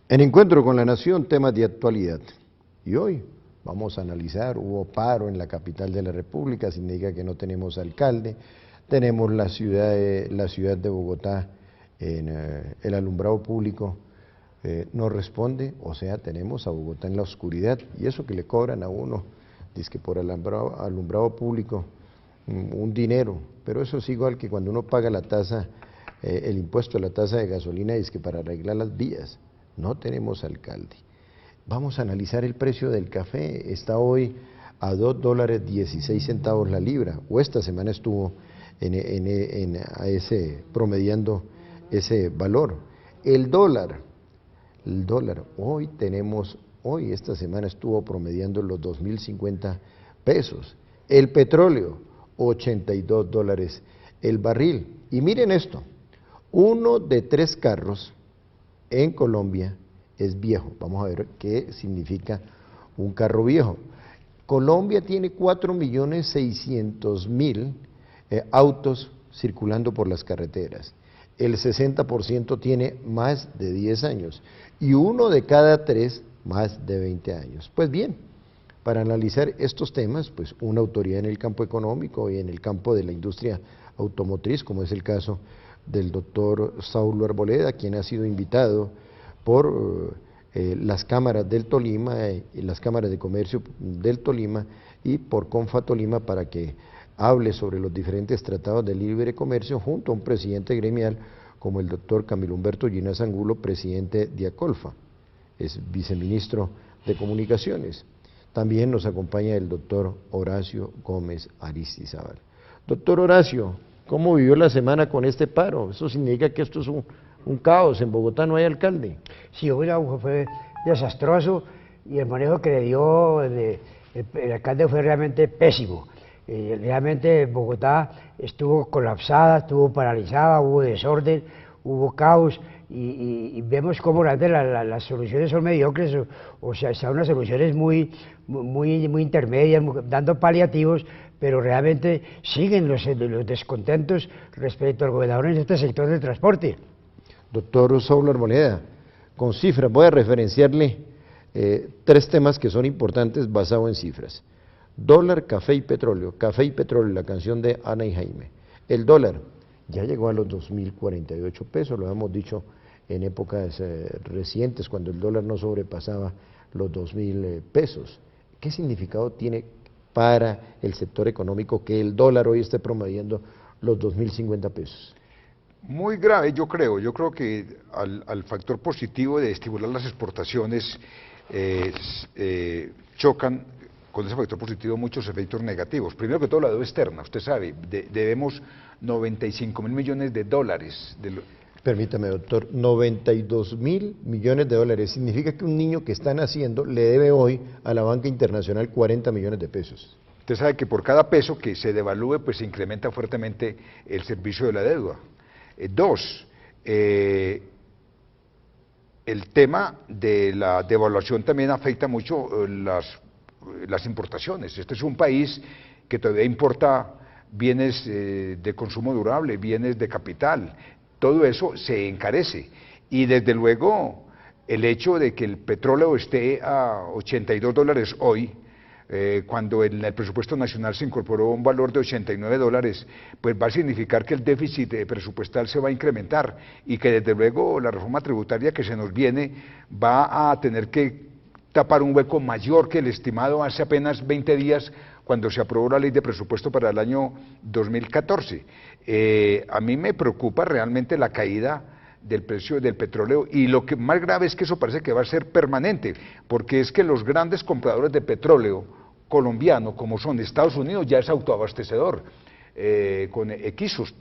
En Encuentro con la Nación, temas de actualidad. Y hoy vamos a analizar, hubo paro en la capital de la República, significa que no tenemos alcalde, tenemos la ciudad de Bogotá, el alumbrado público no responde, o sea, tenemos a Bogotá en la oscuridad, y eso que le cobran a uno, dice que por alumbrado público, un dinero, pero eso es igual que cuando uno paga la tasa, el impuesto a la tasa de gasolina, dice que para arreglar las vías. No tenemos alcalde. Vamos a analizar el precio del café. Está hoy a $2.16 la libra, o esta semana estuvo promediando ese valor. El dólar, hoy esta semana estuvo promediando los 2.050 pesos. El petróleo, $82 el barril. Y miren esto, 1 de 3 carros en Colombia es viejo. Vamos a ver qué significa un carro viejo. Colombia tiene 4.600.000 autos circulando por las carreteras. El 60% tiene más de 10 años y 1 de cada 3 más de 20 años. Pues bien, para analizar estos temas, pues una autoridad en el campo económico y en el campo de la industria automotriz, como es el caso del doctor Saulo Arboleda, quien ha sido invitado por las cámaras del Tolima y las cámaras de comercio del Tolima y por Confa Tolima para que hable sobre los diferentes tratados de libre comercio junto a un presidente gremial como el doctor Camilo Humberto Ginás Angulo, presidente de Acolfa, es viceministro de Comunicaciones. También nos acompaña el doctor Horacio Gómez Aristizábal. Doctor Horacio, ¿cómo vivió la semana con este paro? Eso significa que esto es un caos, en Bogotá no hay alcalde. Sí, hoy fue desastroso y el manejo que le dio el alcalde fue realmente pésimo. Realmente Bogotá estuvo colapsada, estuvo paralizada, hubo desorden, hubo caos y vemos cómo las soluciones son mediocres, o sea, son unas soluciones muy intermedias, dando paliativos, pero realmente siguen los descontentos respecto al gobernador en este sector del transporte. Doctor Saulo Arboleda, con cifras, voy a referenciarle 3 temas que son importantes basados en cifras. Dólar, café y petróleo, la canción de Ana y Jaime. El dólar ya llegó a los 2.048 pesos, lo hemos dicho en épocas recientes, cuando el dólar no sobrepasaba los 2.000 pesos. ¿Qué significado tiene para el sector económico que el dólar hoy esté promediando los 2.050 pesos? Muy grave, yo creo que al factor positivo de estimular las exportaciones chocan con ese factor positivo muchos efectos negativos. Primero que todo, la deuda externa, usted sabe, debemos 95.000 millones de dólares. Permítame, doctor, 92.000 millones de dólares, significa que un niño que está naciendo le debe hoy a la banca internacional 40 millones de pesos. Usted sabe que por cada peso que se devalúe, pues se incrementa fuertemente el servicio de la deuda. 2, el tema de la devaluación también afecta mucho las importaciones. Este es un país que todavía importa bienes de consumo durable, bienes de capital, todo eso se encarece. Y desde luego el hecho de que el petróleo esté a $82 hoy, cuando en el presupuesto nacional se incorporó un valor de $89, pues va a significar que el déficit presupuestal se va a incrementar y que desde luego la reforma tributaria que se nos viene va a tener que tapar un hueco mayor que el estimado hace apenas 20 días cuando se aprobó la ley de presupuesto para el año 2014. A mí me preocupa realmente la caída del precio del petróleo y lo que más grave es que eso parece que va a ser permanente, porque es que los grandes compradores de petróleo colombiano, como son Estados Unidos, ya es autoabastecedor con Equistos,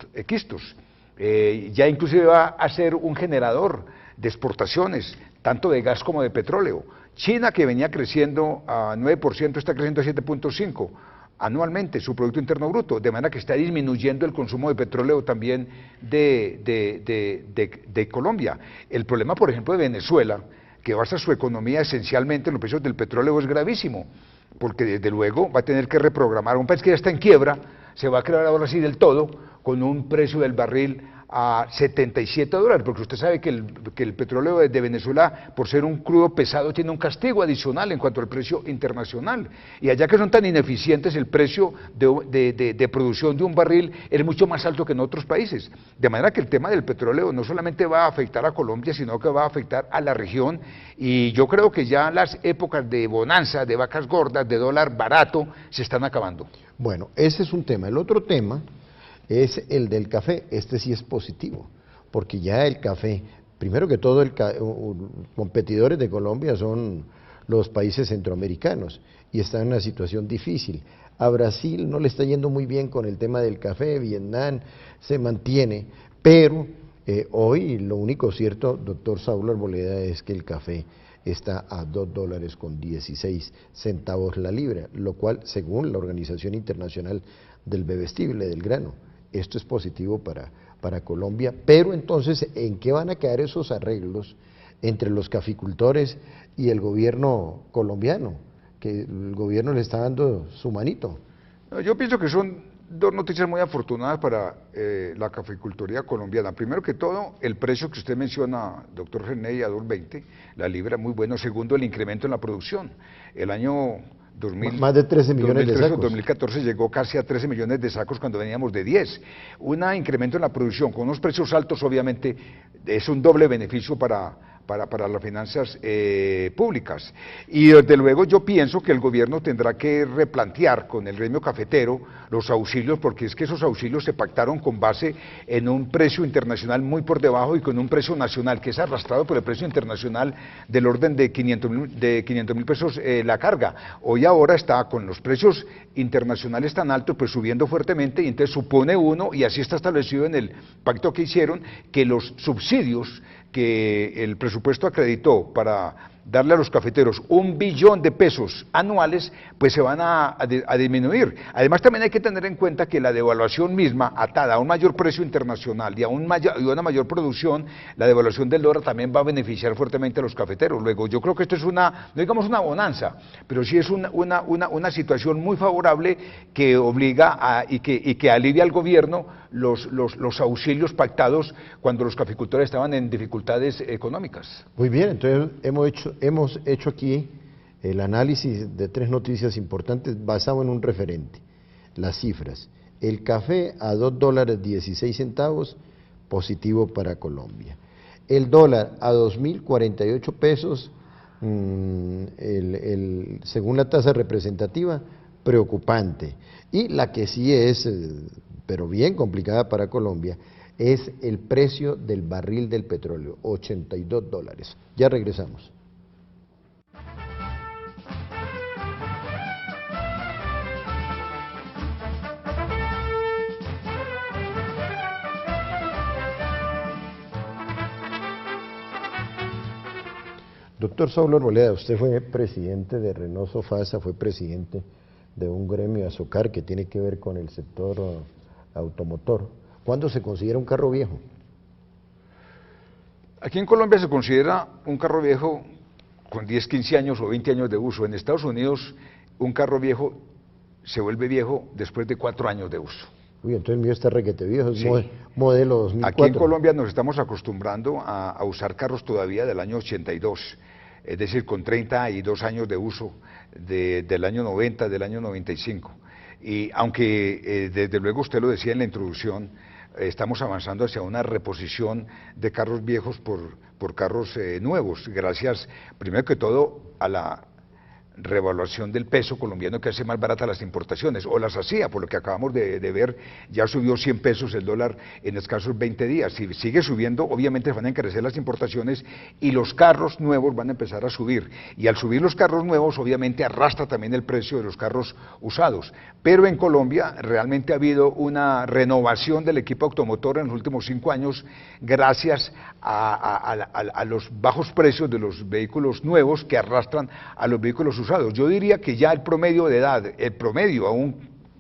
ya inclusive va a ser un generador de exportaciones, tanto de gas como de petróleo. China, que venía creciendo a 9%, está creciendo a 7.5% anualmente su Producto Interno Bruto, de manera que está disminuyendo el consumo de petróleo también de Colombia. El problema, por ejemplo, de Venezuela, que basa su economía esencialmente en los precios del petróleo, es gravísimo, porque desde luego va a tener que reprogramar, un país que ya está en quiebra, se va a quedar ahora sí del todo, con un precio del barril a $77, porque usted sabe que el petróleo de Venezuela, por ser un crudo pesado, tiene un castigo adicional en cuanto al precio internacional. Y allá que son tan ineficientes, el precio de producción de un barril es mucho más alto que en otros países. De manera que el tema del petróleo no solamente va a afectar a Colombia, sino que va a afectar a la región. Y yo creo que ya las épocas de bonanza, de vacas gordas, de dólar barato, se están acabando. Bueno, ese es un tema. El otro tema es el del café. Este sí es positivo, porque ya el café, primero que todo, competidores de Colombia son los países centroamericanos y están en una situación difícil. A Brasil no le está yendo muy bien con el tema del café, Vietnam se mantiene, pero hoy lo único cierto, doctor Saulo Arboleda, es que el café está a $2.16 la libra, lo cual, según la Organización Internacional del Bebestible, del grano, esto es positivo para Colombia, pero entonces, ¿en qué van a quedar esos arreglos entre los caficultores y el gobierno colombiano? Que el gobierno le está dando su manito. Yo pienso que son dos noticias muy afortunadas para la caficultoría colombiana. Primero que todo, el precio que usted menciona, doctor René, a $2.20, la libra, muy bueno. Segundo, el incremento en la producción. El año 2000, más de 13 millones 2013, de sacos. 2014 llegó casi a 13 millones de sacos cuando veníamos de 10. Un incremento en la producción con unos precios altos, obviamente, es un doble beneficio para las finanzas públicas. Y desde luego yo pienso que el gobierno tendrá que replantear con el gremio cafetero los auxilios, porque es que esos auxilios se pactaron con base en un precio internacional muy por debajo y con un precio nacional que es arrastrado por el precio internacional del orden de 500 mil pesos la carga. Hoy ahora está con los precios internacionales tan altos, pues subiendo fuertemente, y entonces supone uno, y así está establecido en el pacto que hicieron, que los subsidios que el presupuesto acreditó para darle a los cafeteros 1 billón de pesos anuales, pues se van a disminuir. Además, también hay que tener en cuenta que la devaluación misma, atada a un mayor precio internacional y a una mayor producción, la devaluación del dólar también va a beneficiar fuertemente a los cafeteros. Luego, yo creo que esto es no digamos una bonanza, pero sí es una situación muy favorable que obliga y que alivia al gobierno los auxilios pactados cuando los caficultores estaban en dificultades económicas. Muy bien, entonces hemos hecho aquí el análisis de 3 noticias importantes basado en un referente, las cifras. El café a $2.16, positivo para Colombia. El dólar a 2.048 pesos, según la tasa representativa, preocupante. Y la que sí es, pero bien complicada para Colombia, es el precio del barril del petróleo, $82. Ya regresamos. Doctor Saulo Arboleda, usted fue presidente de Renault Sofasa, fue presidente de un gremio Azocar que tiene que ver con el sector automotor. ¿Cuándo se considera un carro viejo? Aquí en Colombia se considera un carro viejo con 10, 15 años o 20 años de uso. En Estados Unidos, un carro viejo se vuelve viejo después de 4 años de uso. Uy, entonces el mío está requete viejo, es Sí. modelo 2004. Aquí en Colombia nos estamos acostumbrando a usar carros todavía del año 82, es decir, con 32 años de uso del año 90, del año 95. Y aunque desde luego usted lo decía en la introducción, estamos avanzando hacia una reposición de carros viejos por carros nuevos, gracias primero que todo a la revaluación del peso colombiano que hace más baratas las importaciones, o las hacía, por lo que acabamos de ver, ya subió 100 pesos el dólar en escasos 20 días. Si sigue subiendo, obviamente van a encarecer las importaciones y los carros nuevos van a empezar a subir. Y al subir los carros nuevos, obviamente arrastra también el precio de los carros usados. Pero en Colombia realmente ha habido una renovación del equipo automotor en los últimos 5 años, gracias a los bajos precios de los vehículos nuevos que arrastran a los vehículos usados. Yo diría que ya el promedio de edad, aún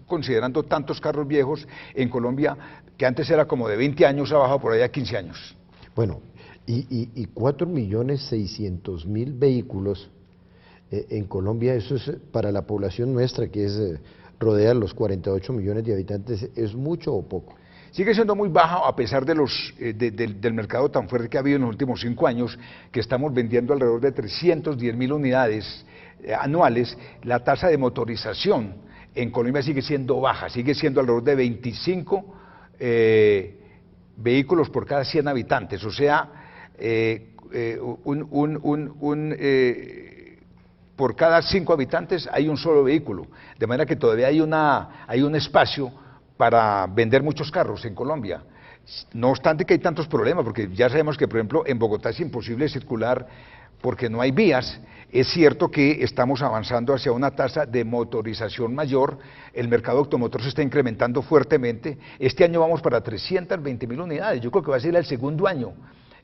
considerando tantos carros viejos en Colombia, que antes era como de 20 años, ha bajado por allá a 15 años. Bueno, y 4.600.000 vehículos en Colombia, eso es para la población nuestra, que rodea los 48 millones de habitantes, ¿es mucho o poco? sigue siendo muy baja a pesar de del mercado tan fuerte que ha habido en los últimos 5 años, que estamos vendiendo alrededor de 310.000 unidades anuales. La tasa de motorización en Colombia sigue siendo baja, sigue siendo alrededor de 25 vehículos por cada 100 habitantes, o sea, por cada 5 habitantes hay un solo vehículo, de manera que todavía hay un espacio para vender muchos carros en Colombia. No obstante que hay tantos problemas, porque ya sabemos que, por ejemplo, en Bogotá es imposible circular porque no hay vías. Es cierto que estamos avanzando hacia una tasa de motorización mayor, el mercado automotor se está incrementando fuertemente. Este año vamos para 320.000 unidades, yo creo que va a ser el segundo año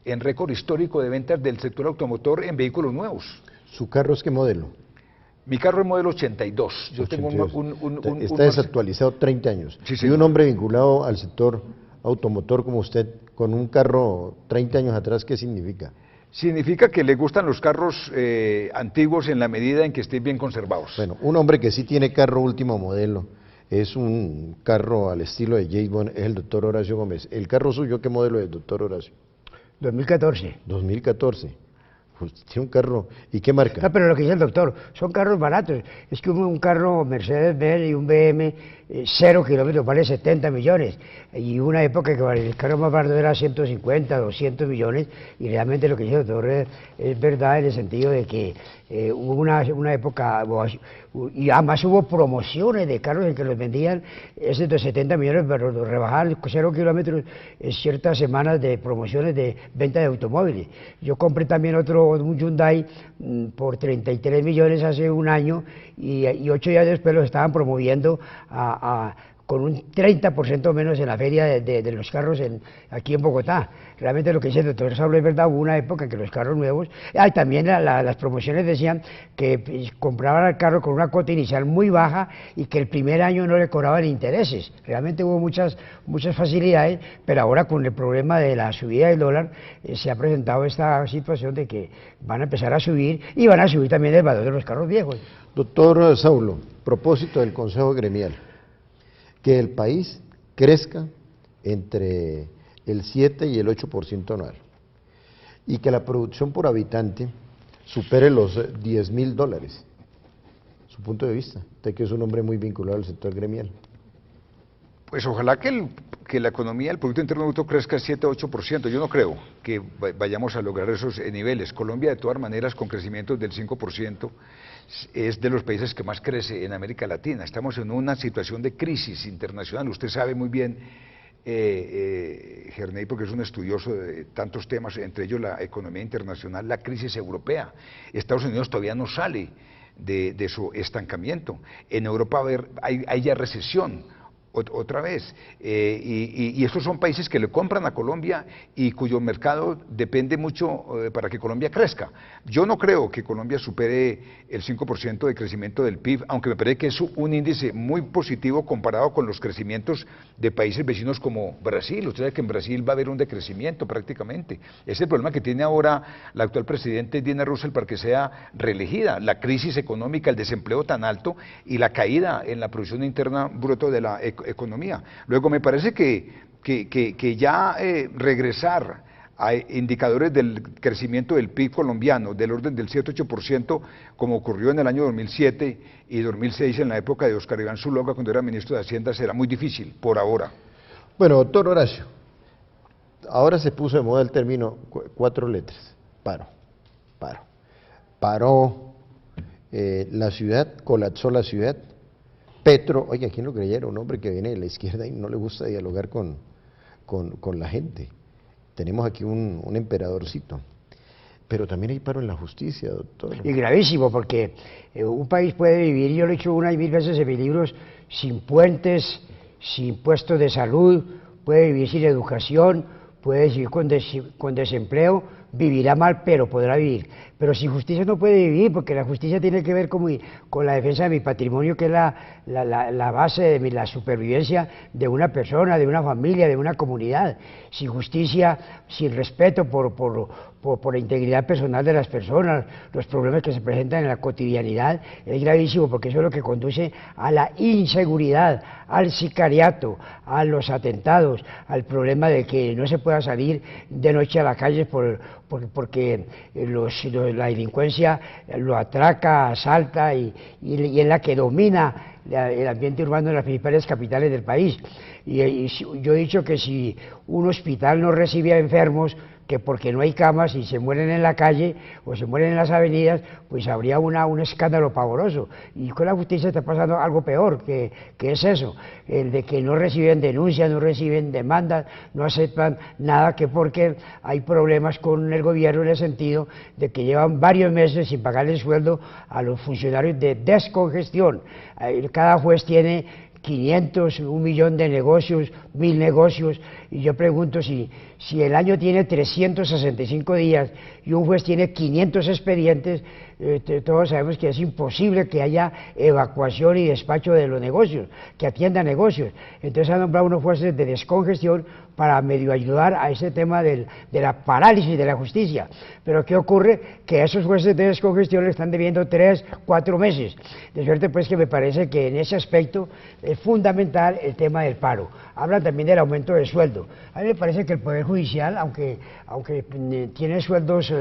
en récord histórico de ventas del sector automotor en vehículos nuevos. ¿Su carro es qué modelo? Mi carro es modelo 82, yo 82. tengo Está desactualizado 30 años. Sí, y señor. un hombre vinculado al sector automotor como usted, con un carro 30 años atrás, ¿qué significa? Significa que le gustan los carros antiguos en la medida en que estén bien conservados. Bueno, un hombre que sí tiene carro último modelo, es un carro al estilo de James Bond, es el doctor Horacio Gómez. ¿El carro suyo qué modelo es, doctor Horacio? 2014. 2014. Pues tiene un carro, ¿y qué marca? No, pero lo que dice el doctor, son carros baratos. Es que un carro Mercedes-Benz y un BM 0 kilómetros vale 70 millones. Y una época que el carro más barato era 150, 200 millones. Y realmente lo que dice el doctor es verdad en el sentido de que hubo una época, y además hubo promociones de carros en que los vendían ese de 70 millones, pero los rebajaban 0 kilómetros en ciertas semanas de promociones de venta de automóviles. Yo compré también un Hyundai por 33 millones hace un año y 8 días después los estaban promoviendo con un 30% menos en la feria de los carros aquí en Bogotá. Realmente lo que dice el doctor Saulo es verdad, hubo una época en que los carros nuevos, también las promociones decían que compraban el carro con una cuota inicial muy baja y que el primer año no le cobraban intereses. Realmente hubo muchas facilidades, pero ahora con el problema de la subida del dólar se ha presentado esta situación de que van a empezar a subir y van a subir también el valor de los carros viejos. Doctor Saulo, propósito del Consejo Gremial, que el país crezca entre el 7 y el 8% anual y que la producción por habitante supere los $10.000. Su punto de vista, usted que es un hombre muy vinculado al sector gremial. Pues ojalá que la economía, el Producto Interno Bruto crezca 7-8%. Yo no creo que vayamos a lograr esos niveles. Colombia, de todas maneras, con crecimientos del 5%, es de los países que más crece en América Latina. Estamos en una situación de crisis internacional. Usted sabe muy bien, Gerney, porque es un estudioso de tantos temas, entre ellos la economía internacional, la crisis europea. Estados Unidos todavía no sale de su estancamiento. En Europa hay ya recesión. Otra vez, y estos son países que le compran a Colombia y cuyo mercado depende mucho para que Colombia crezca. Yo no creo que Colombia supere el 5% de crecimiento del PIB, aunque me parece que es un índice muy positivo comparado con los crecimientos de países vecinos como Brasil. Usted sabe que en Brasil va a haber un decrecimiento prácticamente. Ese es el problema que tiene ahora la actual presidente Dina Rousseff para que sea reelegida, la crisis económica, el desempleo tan alto y la caída en la producción interna bruta de la economía. Luego me parece que ya regresar a indicadores del crecimiento del PIB colombiano del orden del 7-8%, como ocurrió en el año 2007 y 2006 en la época de Óscar Iván Zuluaga cuando era ministro de Hacienda, será muy difícil por ahora. Bueno, doctor Horacio, ahora se puso de moda el término 4 letras, paro. Paró la ciudad, colapsó la ciudad. Petro, oiga, ¿quién lo creyera? Un hombre que viene de la izquierda y no le gusta dialogar con la gente. Tenemos aquí un emperadorcito. Pero también hay paro en la justicia, doctor. Y gravísimo, porque un país puede vivir, yo lo he dicho una y mil veces en mis libros, sin puentes, sin puestos de salud, puede vivir sin educación, puede vivir con desempleo, vivirá mal, pero podrá vivir. Pero sin justicia no puede vivir, porque la justicia tiene que ver con la defensa de mi patrimonio, que es la base de la supervivencia de una persona, de una familia, de una comunidad. Sin justicia, sin respeto por por la integridad personal de las personas, los problemas que se presentan en la cotidianidad, es gravísimo porque eso es lo que conduce a la inseguridad, al sicariato, a los atentados, al problema de que no se pueda salir de noche a la calle porque la delincuencia lo atraca, asalta y es la que domina el ambiente urbano en las principales capitales del país. Y yo he dicho que si un hospital no recibe a enfermos, que porque no hay camas y se mueren en la calle o se mueren en las avenidas, pues habría un escándalo pavoroso. Y con la justicia está pasando algo peor, que es eso, el de que no reciben denuncias, no reciben demandas, no aceptan nada, que porque hay problemas con el gobierno en el sentido de que llevan varios meses sin pagarle el sueldo a los funcionarios de descongestión. Cada juez tiene 500, 1.000.000 de negocios, 1.000 negocios, y yo pregunto si el año tiene 365 días y un juez tiene 500 expedientes, todos sabemos que es imposible que haya evacuación y despacho de los negocios, que atienda negocios. Entonces han nombrado unos jueces de descongestión para medio ayudar a ese tema de la parálisis de la justicia. Pero ¿qué ocurre? Que a esos jueces de descongestión le están debiendo 3, 4 meses. De suerte pues que me parece que en ese aspecto es fundamental el tema del paro. Hablan también del aumento del sueldo. A mí me parece que el Poder Judicial, aunque tiene sueldos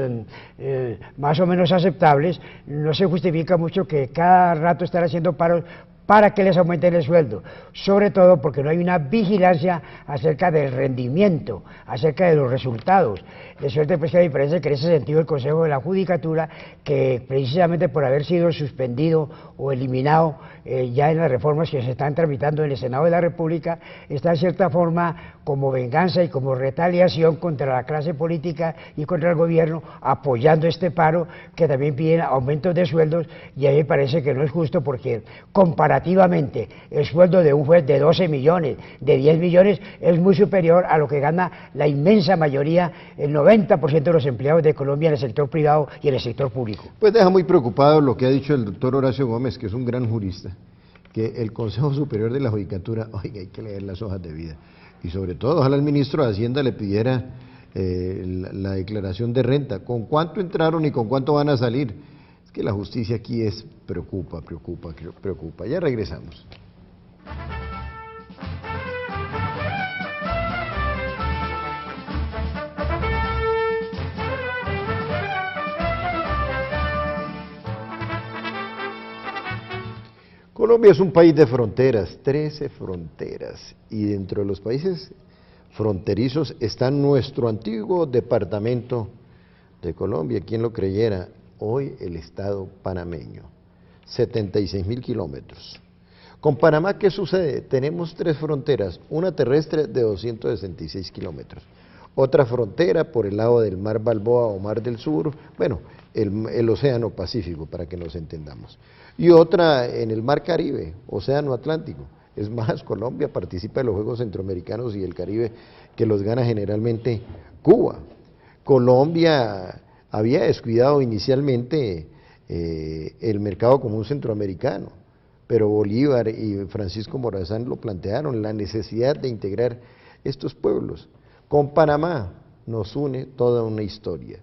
más o menos aceptables, no se justifica mucho que cada rato estén haciendo paros para que les aumenten el sueldo, sobre todo porque no hay una vigilancia acerca del rendimiento, acerca de los resultados. De suerte pues que a mí me parece que en ese sentido el Consejo de la Judicatura, que precisamente por haber sido suspendido o eliminado ya en las reformas que se están tramitando en el Senado de la República, está en cierta forma como venganza y como retaliación contra la clase política y contra el gobierno, apoyando este paro, que también piden aumentos de sueldos, y a mí me parece que no es justo porque comparativamente el sueldo de un juez de 12 millones, de 10 millones, es muy superior a lo que gana la inmensa mayoría, el 90% de los empleados de Colombia en el sector privado y en el sector público. Pues deja muy preocupado lo que ha dicho el doctor Horacio Gómez, que es un gran jurista, que el Consejo Superior de la Judicatura, oiga, hay que leer las hojas de vida. Y sobre todo, ojalá el ministro de Hacienda le pidiera la declaración de renta, con cuánto entraron y con cuánto van a salir. Es que la justicia aquí preocupa. Ya regresamos. Colombia es un país de fronteras, 13 fronteras, y dentro de los países fronterizos está nuestro antiguo departamento de Colombia, quien lo creyera, hoy el estado panameño, 76.000 kilómetros. Con Panamá, ¿qué sucede? Tenemos 3 fronteras, una terrestre de 266 kilómetros, otra frontera por el lado del Mar Balboa o Mar del Sur, bueno, el Océano Pacífico, para que nos entendamos, y otra en el Mar Caribe, Océano Atlántico. Es más, Colombia participa en los Juegos Centroamericanos y del Caribe, que los gana generalmente Cuba. Colombia había descuidado inicialmente el mercado común centroamericano, pero Bolívar y Francisco Morazán lo plantearon, la necesidad de integrar estos pueblos. Con Panamá nos une toda una historia,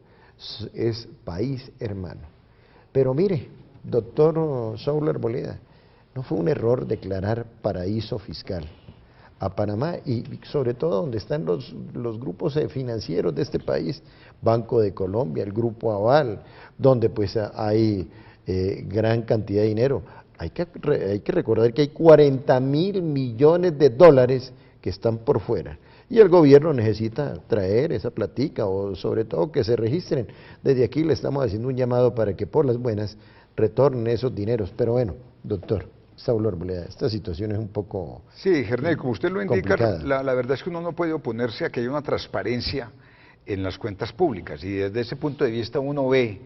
es país hermano. Pero mire, doctor Saúl Arboleda, no fue un error declarar paraíso fiscal a Panamá, y sobre todo donde están los grupos financieros de este país, Banco de Colombia, el Grupo Aval, donde pues hay gran cantidad de dinero. Hay que recordar que hay 40.000 millones de dólares que están por fuera, y el gobierno necesita traer esa platica, o sobre todo que se registren. Desde aquí le estamos haciendo un llamado para que por las buenas retornen esos dineros. Pero bueno, doctor Saúl Arboleda, esta situación es un poco Sí, Gernel, como usted lo indica, complicada. la verdad es que uno no puede oponerse a que haya una transparencia en las cuentas públicas, y desde ese punto de vista uno ve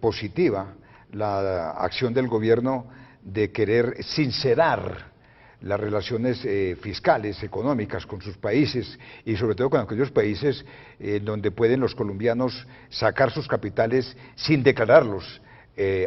positiva la acción del gobierno de querer sincerar las relaciones fiscales, económicas con sus países, y sobre todo con aquellos países donde pueden los colombianos sacar sus capitales sin declararlos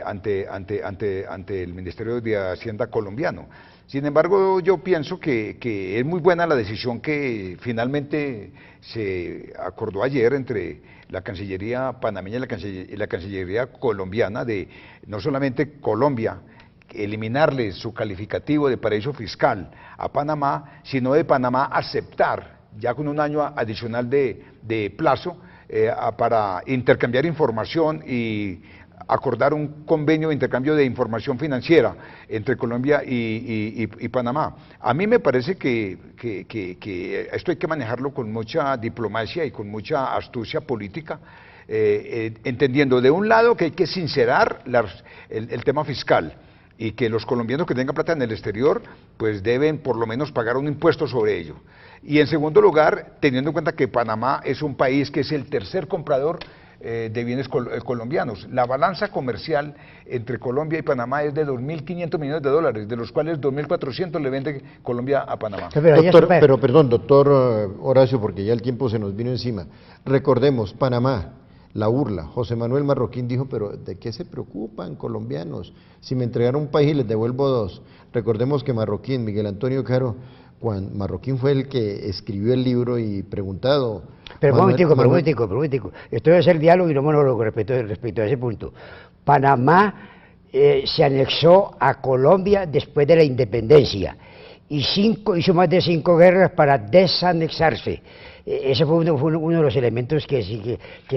ante el Ministerio de Hacienda colombiano. Sin embargo, yo pienso que es muy buena la decisión que finalmente se acordó ayer entre la Cancillería panameña y la Cancillería colombiana de no solamente Colombia eliminarle su calificativo de paraíso fiscal a Panamá, sino de Panamá aceptar, ya con un año adicional de plazo, para intercambiar información y acordar un convenio de intercambio de información financiera entre Colombia y Panamá. A mí me parece que esto hay que manejarlo con mucha diplomacia y con mucha astucia política, entendiendo de un lado que hay que sincerar el tema fiscal, y que los colombianos que tengan plata en el exterior pues deben por lo menos pagar un impuesto sobre ello. Y en segundo lugar, teniendo en cuenta que Panamá es un país que es el tercer comprador de bienes colombianos. La balanza comercial entre Colombia y Panamá es de 2.500 millones de dólares, de los cuales 2.400 le vende Colombia a Panamá. Doctor, pero perdón, doctor Horacio, porque ya el tiempo se nos vino encima. Recordemos, Panamá, la burla. José Manuel Marroquín dijo, pero ¿de qué se preocupan colombianos? Si me entregaron un país les devuelvo dos. Recordemos que Marroquín, Miguel Antonio Caro, Marroquín fue el que escribió el libro y preguntado... Pero un momentico. Esto debe ser diálogo y no monólogo respecto a ese punto. Panamá se anexó a Colombia después de la independencia y hizo más de 5 guerras para desanexarse. Ese fue uno de los elementos que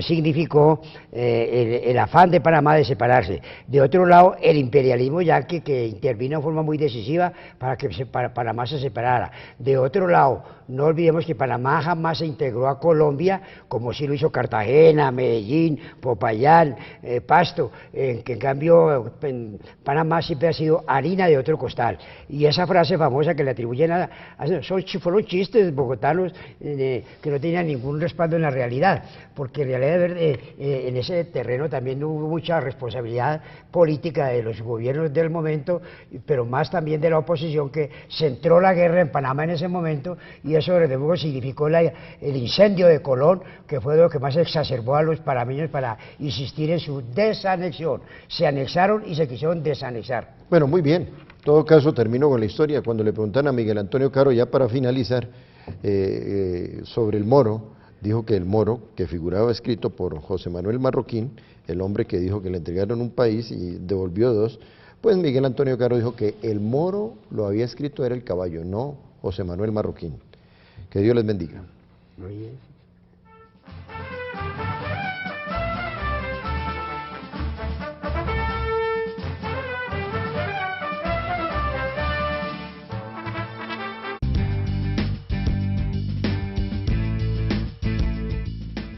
significó el afán de Panamá de separarse. De otro lado, el imperialismo yanqui, que intervino de forma muy decisiva para que Panamá se separara. De otro lado, no olvidemos que Panamá jamás se integró a Colombia, como sí lo hizo Cartagena, Medellín, Popayán, Pasto, que en cambio Panamá siempre ha sido harina de otro costal. Y esa frase famosa que le atribuyen fueron chistes bogotanos que no tenían ningún respaldo en la realidad, porque en realidad en ese terreno también hubo mucha responsabilidad política de los gobiernos del momento, pero más también de la oposición, que centró la guerra en Panamá en ese momento, y eso desde luego significó el incendio de Colón, que fue lo que más exacerbó a los panameños para insistir en su desanexión. Se anexaron y se quisieron desanexar. Bueno, muy bien. En todo caso, termino con la historia. Cuando le preguntan a Miguel Antonio Caro, ya para finalizar, sobre el moro, dijo que el moro, que figuraba escrito por José Manuel Marroquín, el hombre que dijo que le entregaron un país y devolvió dos, pues Miguel Antonio Caro dijo que el moro lo había escrito era el caballo, no José Manuel Marroquín. Que Dios les bendiga. Muy bien.